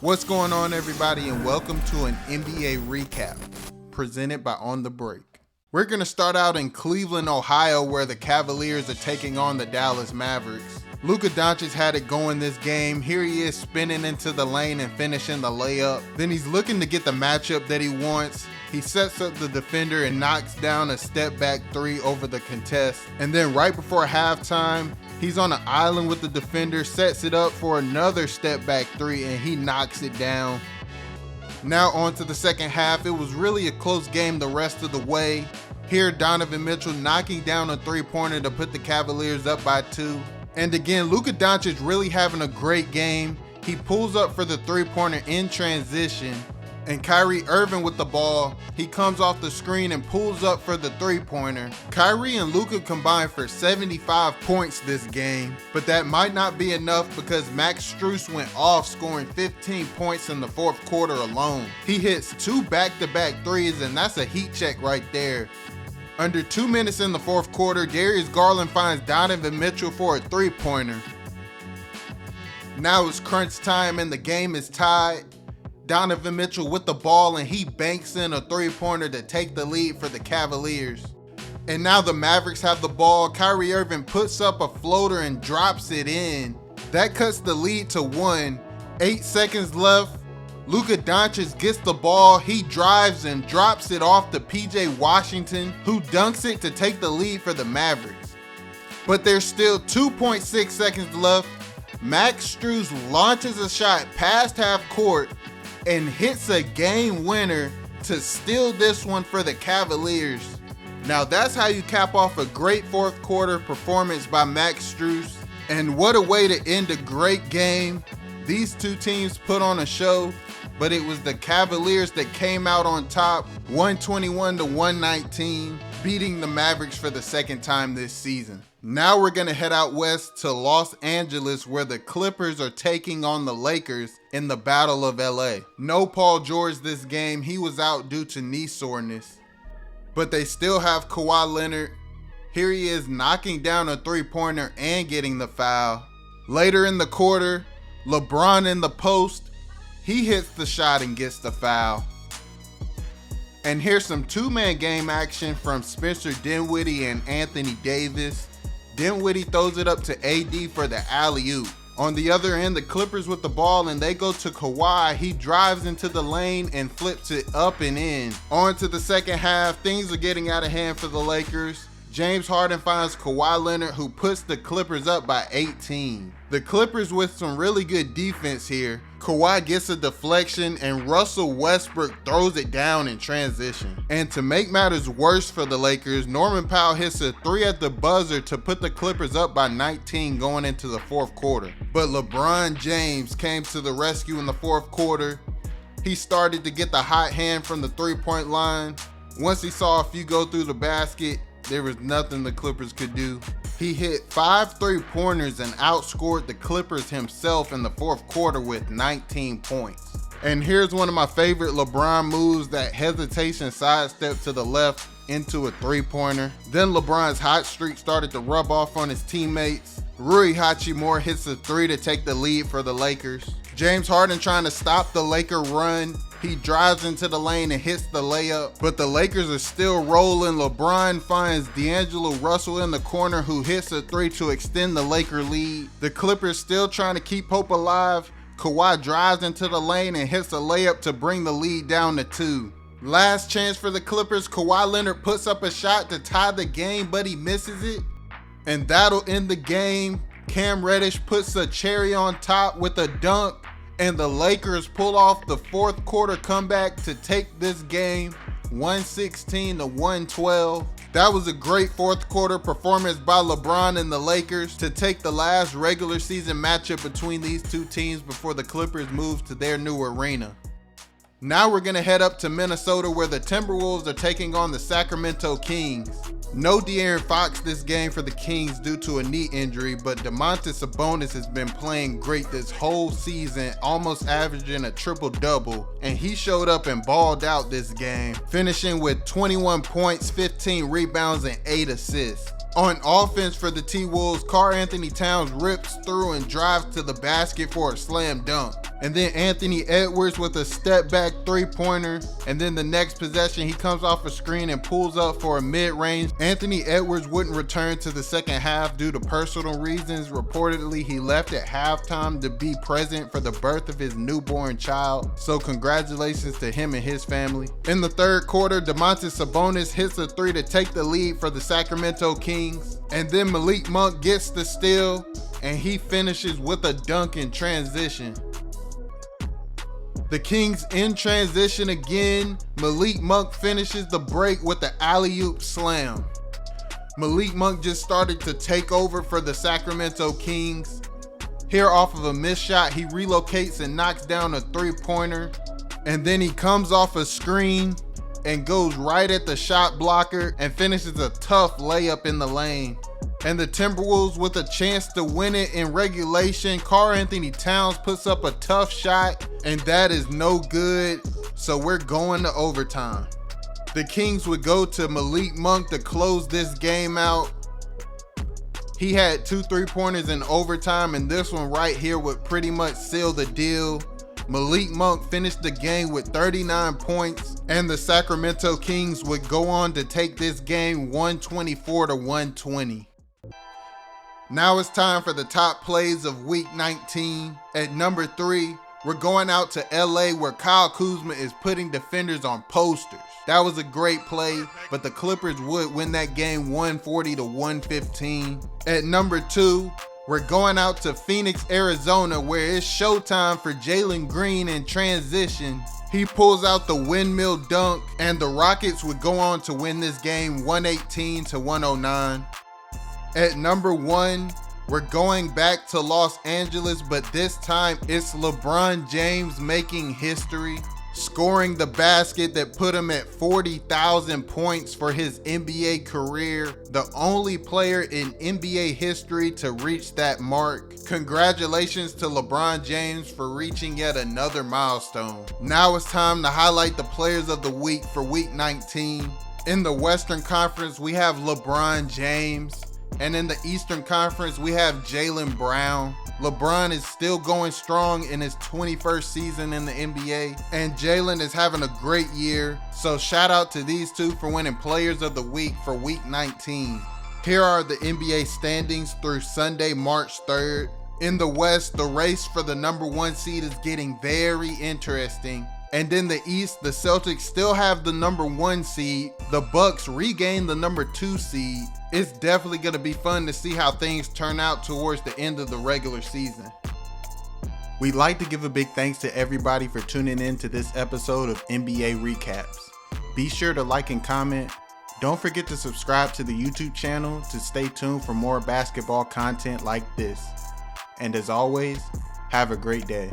What's going on, everybody, and welcome to an NBA recap presented by On The Break. We're going to start out in Cleveland, Ohio, where the Cavaliers are taking on the Dallas Mavericks. Luka Doncic had it going this game. Here he is spinning into the lane and finishing the layup. Then he's looking to get the matchup that he wants. He sets up the defender and knocks down a step back three over the contest. And then right before halftime, he's on an island with the defender, sets it up for another step back three, and he knocks it down. Now on to the second half. It was really a close game the rest of the way. Here, Donovan Mitchell knocking down a three-pointer to put the Cavaliers up by 2. And again, Luka Doncic really having a great game. He pulls up for the three-pointer in transition. And Kyrie Irving with the ball, he comes off the screen and pulls up for the three-pointer. Kyrie and Luka combined for 75 points this game, but that might not be enough because Max Strus went off, scoring 15 points in the fourth quarter alone. He hits 2 back-to-back threes, and that's a heat check right there. Under 2 minutes in the fourth quarter, Darius Garland finds Donovan Mitchell for a three-pointer. Now it's crunch time and the game is tied. Donovan Mitchell with the ball, and he banks in a three-pointer to take the lead for the Cavaliers. And now the Mavericks have the ball. Kyrie Irving puts up a floater and drops it in. That cuts the lead to 1. 8 seconds left. Luka Doncic gets the ball. He drives and drops it off to PJ Washington, who dunks it to take the lead for the Mavericks. But there's still 2.6 seconds left. Max Strus launches a shot past half court and hits a game winner to steal this one for the Cavaliers. Now that's how you cap off a great fourth quarter performance by Max Strus. And what a way to end a great game. These two teams put on a show, but it was the Cavaliers that came out on top, 121-119, beating the Mavericks for the second time this season. Now we're going to head out west to Los Angeles, where the Clippers are taking on the Lakers in the Battle of LA. No Paul George this game. He was out due to knee soreness. But they still have Kawhi Leonard. Here he is knocking down a three-pointer and getting the foul. Later in the quarter, LeBron in the post. He hits the shot and gets the foul. And here's some two-man game action from Spencer Dinwiddie and Anthony Davis. Dinwiddie throws it up to AD for the alley-oop. On the other end, the Clippers with the ball, and they go to Kawhi. He drives into the lane and flips it up and in. On to the second half. Things are getting out of hand for the Lakers. James Harden finds Kawhi Leonard, who puts the Clippers up by 18. The Clippers with some really good defense here. Kawhi gets a deflection and Russell Westbrook throws it down in transition. And to make matters worse for the Lakers, Norman Powell hits a 3 at the buzzer to put the Clippers up by 19 going into the fourth quarter. But LeBron James came to the rescue in the fourth quarter. He started to get the hot hand from the three-point line. Once he saw a few go through the basket, there was nothing the Clippers could do. He hit 5 three-pointers and outscored the Clippers himself in the fourth quarter with 19 points. And here's one of my favorite LeBron moves, that hesitation sidestep to the left into a three-pointer. Then LeBron's hot streak started to rub off on his teammates. Rui Hachimura hits a 3 to take the lead for the Lakers. James Harden trying to stop the Laker run. He drives into the lane and hits the layup, but the Lakers are still rolling. LeBron finds D'Angelo Russell in the corner, who hits a 3 to extend the Laker lead. The Clippers still trying to keep hope alive. Kawhi drives into the lane and hits a layup to bring the lead down to 2. Last chance for the Clippers. Kawhi Leonard puts up a shot to tie the game, but he misses it. And that'll end the game. Cam Reddish puts a cherry on top with a dunk. And the Lakers pull off the fourth quarter comeback to take this game 116-112. That was a great fourth quarter performance by LeBron and the Lakers to take the last regular season matchup between these two teams before the Clippers move to their new arena. Now we're going to head up to Minnesota, where the Timberwolves are taking on the Sacramento Kings. No De'Aaron Fox this game for the Kings due to a knee injury, but Domantas Sabonis has been playing great this whole season, almost averaging a triple-double, and he showed up and balled out this game, finishing with 21 points, 15 rebounds, and 8 assists. On offense for the T-Wolves, Karl-Anthony Towns rips through and drives to the basket for a slam dunk. And then Anthony Edwards with a step back 3-pointer. And then the next possession, he comes off a screen and pulls up for a mid-range. Anthony Edwards wouldn't return to the second half due to personal reasons. Reportedly, he left at halftime to be present for the birth of his newborn child. So congratulations to him and his family. In the third quarter, Domantas Sabonis hits a 3 to take the lead for the Sacramento Kings. And then Malik Monk gets the steal and he finishes with a dunk in transition. The Kings in transition again. Malik Monk finishes the break with the alley-oop slam. Malik Monk just started to take over for the Sacramento Kings. Here off of a missed shot, he relocates and knocks down a 3-pointer. And then he comes off a screen and goes right at the shot blocker and finishes a tough layup in the lane. And the Timberwolves with a chance to win it in regulation. Karl-Anthony Towns puts up a tough shot and that is no good. So we're going to overtime. The Kings would go to Malik Monk to close this game out. He had 2 3-pointers in overtime and this one right here would pretty much seal the deal. Malik Monk finished the game with 39 points and the Sacramento Kings would go on to take this game 124-120. Now it's time for the top plays of week 19. At number 3, we're going out to LA where Kyle Kuzma is putting defenders on posters. That was a great play, but the Clippers would win that game 140-115. At number 2, we're going out to Phoenix, Arizona where it's showtime for Jalen Green in transition. He pulls out the windmill dunk and the Rockets would go on to win this game 118-109. At number 1, we're going back to Los Angeles, but this time it's LeBron James making history, scoring the basket that put him at 40,000 points for his NBA career, the only player in NBA history to reach that mark. Congratulations to LeBron James for reaching yet another milestone. Now it's time to highlight the players of the week for week 19. In the Western Conference, we have LeBron James. And in the Eastern Conference, we have Jaylen Brown. LeBron is still going strong in his 21st season in the NBA, and Jaylen is having a great year. So shout out to these two for winning Players of the Week for Week 19. Here are the NBA standings through Sunday, March 3rd. In the West, the race for the number 1 seed is getting very interesting. And in the East, the Celtics still have the number 1 seed. The Bucks regain the number 2 seed. It's definitely going to be fun to see how things turn out towards the end of the regular season. We'd like to give a big thanks to everybody for tuning in to this episode of NBA Recaps. Be sure to like and comment. Don't forget to subscribe to the YouTube channel to stay tuned for more basketball content like this. And as always, have a great day.